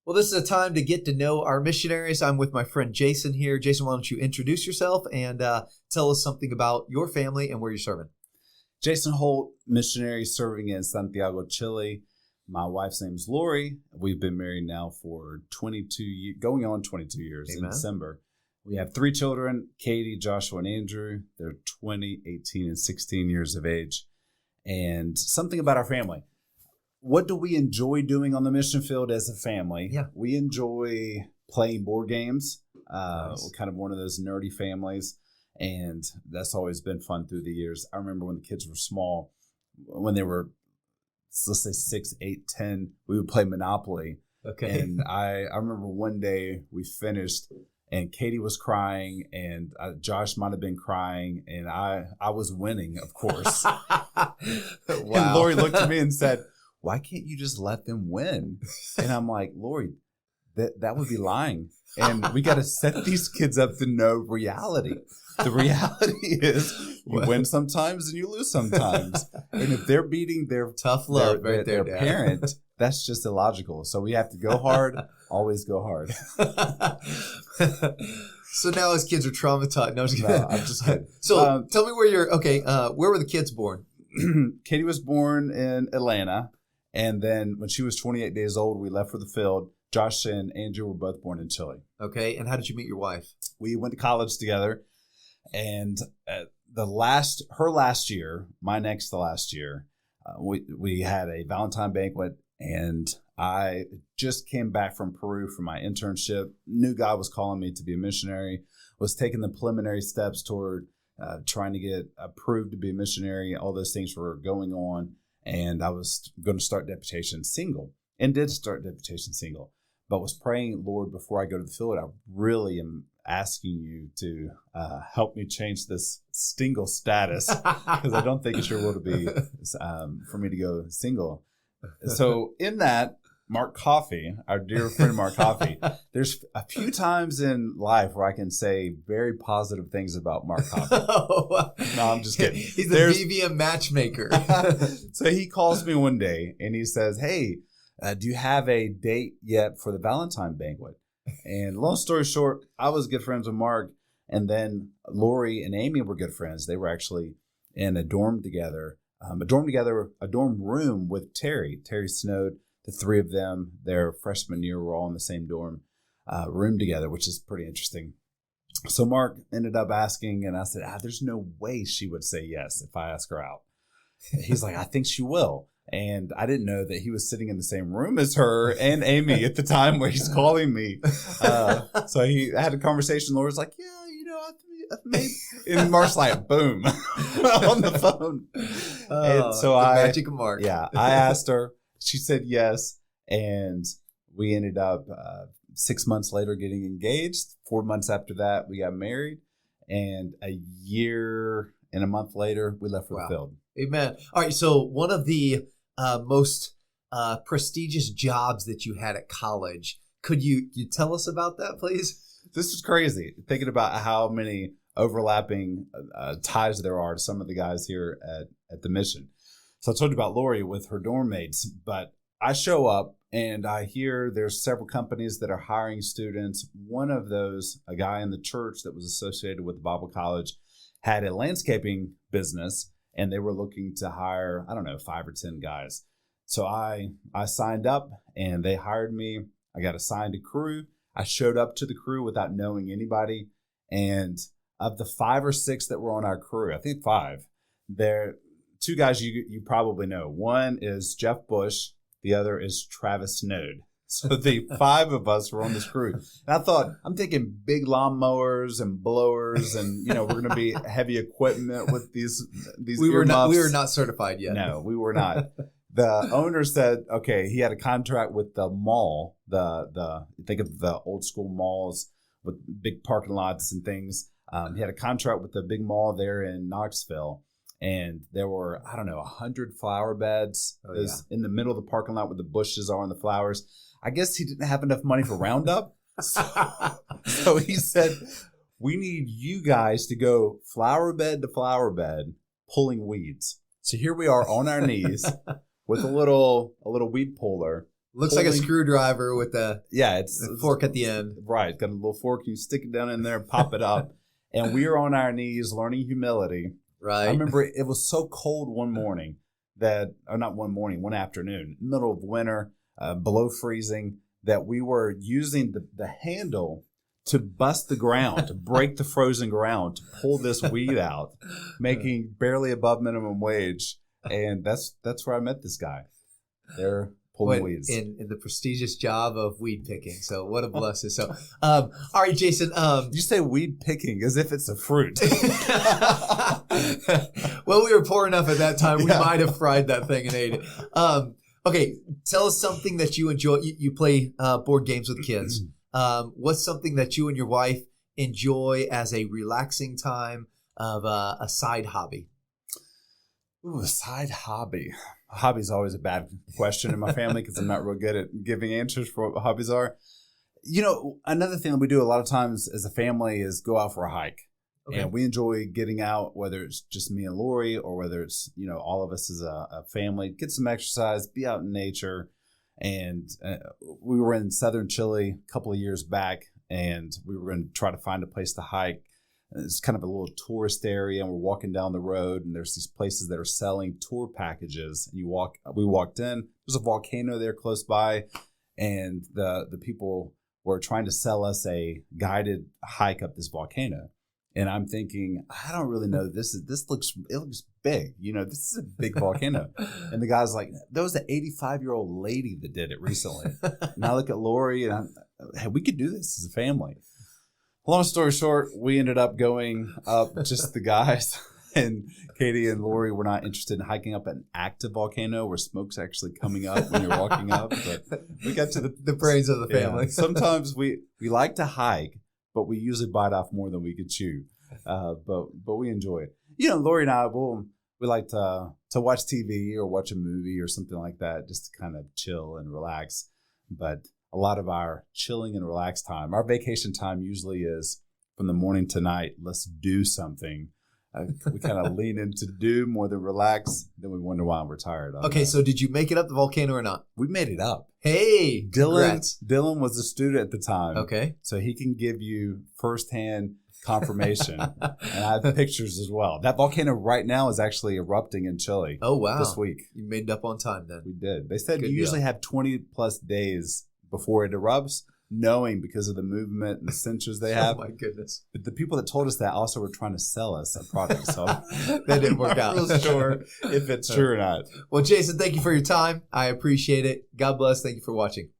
Well, this is a time to get to know our missionaries. I'm with my friend Jason here. Jason, why don't you introduce yourself and tell us something about your family and where you're serving? Jason Holt, missionary serving in Santiago, Chile. My wife's name's Lori. We've been married now for 22 years, going on 22 years. Amen. In December. We have 3 children, Katie, Joshua, and Andrew. They're 20, 18, and 16 years of age. And something about our family. What do we enjoy doing on the mission field as a family? Yeah. We enjoy playing board games. Nice. We're kind of one of those nerdy families. And that's always been fun through the years. I remember when the kids were small, when they were, let's say 6, 8, 10, we would play Monopoly. Okay. And I remember one day we finished and Katie was crying and Josh might have been crying and I was winning, of course. Wow. And Lori looked at me and said, "Why can't you just let them win?" And I'm like, "Lori, that would be lying. And we got to set these kids up to know reality. The reality is you win sometimes and you lose sometimes. And if they're beating their tough love their parent, that's just illogical. So we have to go hard, always go hard." So now his kids are traumatized. No, I'm just kidding. So tell me where were the kids born? Katie was born in Atlanta. And then when she was 28 days old, we left for the field. Josh and Andrew were both born in Chile. Okay. And how did you meet your wife? We went to college together. And her last year, my next to last year, we had a Valentine banquet. And I just came back from Peru for my internship. Knew God was calling me to be a missionary. Was taking the preliminary steps toward trying to get approved to be a missionary. All those things were going on. And I was going to start deputation single and did start deputation single, but was praying, "Lord, before I go to the field, I really am asking you to help me change this single status because I don't think it's your will to be for me to go single." So in that, Mark Coffey, our dear friend Mark Coffey, there's a few times in life where I can say very positive things about Mark Coffey. No, I'm just kidding. He's the VVM matchmaker. So he calls me one day and he says, "Hey, do you have a date yet for the Valentine banquet?" And long story short, I was good friends with Mark. And then Lori and Amy were good friends. They were actually in a dorm together, a dorm room with Terry Snowd. The 3 of them, their freshman year, were all in the same dorm room together, which is pretty interesting. So Mark ended up asking, and I said, "There's no way she would say yes if I ask her out." He's like, "I think she will." And I didn't know that he was sitting in the same room as her and Amy at the time where he's calling me. So he had a conversation. Laura's like, "Yeah, maybe." And Mark's like, boom, on the phone. And so the magic of Mark. Yeah, I asked her. She said yes, and we ended up 6 months later getting engaged. 4 months after that, we got married, and a year and a month later, we left for the field. Amen. All right, so one of the most prestigious jobs that you had at college, could you tell us about that, please? This is crazy, thinking about how many overlapping ties there are to some of the guys here at the mission. So I told you about Lori with her dorm mates, but I show up and I hear there's several companies that are hiring students. One of those, a guy in the church that was associated with the Bible College, had a landscaping business and they were looking to hire, 5 or 10 guys. So I signed up and they hired me. I got assigned a crew. I showed up to the crew without knowing anybody. And of the 5 or 6 that were on our crew, I think 5, there 2 guys you probably know. One is Jeff Bush. The other is Travis Snowd. So the 5 of us were on this crew. And I thought, I'm thinking big lawnmowers and blowers and, we're going to be heavy equipment with these we were not certified yet. No, we were not. The owner said, okay, he had a contract with the mall, think of the old school malls with big parking lots and things. He had a contract with the big mall there in Knoxville. And there were, 100 flower beds in the middle of the parking lot where the bushes are and the flowers. I guess he didn't have enough money for Roundup. So he said, "We need you guys to go flower bed to flower bed pulling weeds." So here we are on our knees with a little weed puller, Looks like a screwdriver with a it's fork at the end. Right. Got a little fork. You stick it down in there, pop it up. And we are on our knees learning humility. Right. I remember it was so cold one morning one afternoon, middle of winter, below freezing, that we were using the handle to bust the ground, to break the frozen ground, to pull this weed out, making barely above minimum wage. And that's where I met this guy. They're pulling weeds. In the prestigious job of weed picking. So what a blessing. So, all right, Jason. You say weed picking as if it's a fruit. Well, we were poor enough at that time. We might have fried that thing and ate it. Okay, tell us something that you enjoy. You play board games with kids. What's something that you and your wife enjoy as a relaxing time of a side hobby? Ooh, a side hobby. Hobby's always a bad question in my family because I'm not real good at giving answers for what hobbies are. Another thing that we do a lot of times as a family is go out for a hike. Okay. And we enjoy getting out, whether it's just me and Lori or whether it's, all of us as a family, get some exercise, be out in nature. And we were in southern Chile a couple of years back, and we were going to try to find a place to hike. It's kind of a little tourist area, and we're walking down the road, and there's these places that are selling tour packages. And we walked in. There's a volcano there close by, and the people were trying to sell us a guided hike up this volcano. And I'm thinking, I don't really know. This looks big. This is a big volcano. And the guy's like, there was an 85-year-old lady that did it recently. And I look at Lori, and hey, we could do this as a family. Long story short, we ended up going up, just the guys. And Katie and Lori were not interested in hiking up an active volcano where smoke's actually coming up when you're walking up. But we got to the brains of the family. Yeah, sometimes we like to hike, but we usually bite off more than we could chew. But we enjoy it. Lori and I, we like to watch TV or watch a movie or something like that, just to kind of chill and relax. But a lot of our chilling and relax time, our vacation time usually is from the morning to night. Let's do something. We kind of lean into do more than relax. Then we wonder why we're tired. Okay, so did you make it up the volcano or not? We made it up. Hey, Dylan was a student at the time. Okay. So he can give you firsthand confirmation. And I have pictures as well. That volcano right now is actually erupting in Chile. Oh, wow. This week. You made it up on time then. We did. They said you usually have 20 plus days before it erupts, knowing because of the movement and the sensors they have. Oh, my goodness. But the people that told us that also were trying to sell us a product. So that didn't work out. I'm not real sure if it's true or not. Well, Jason, thank you for your time. I appreciate it. God bless. Thank you for watching.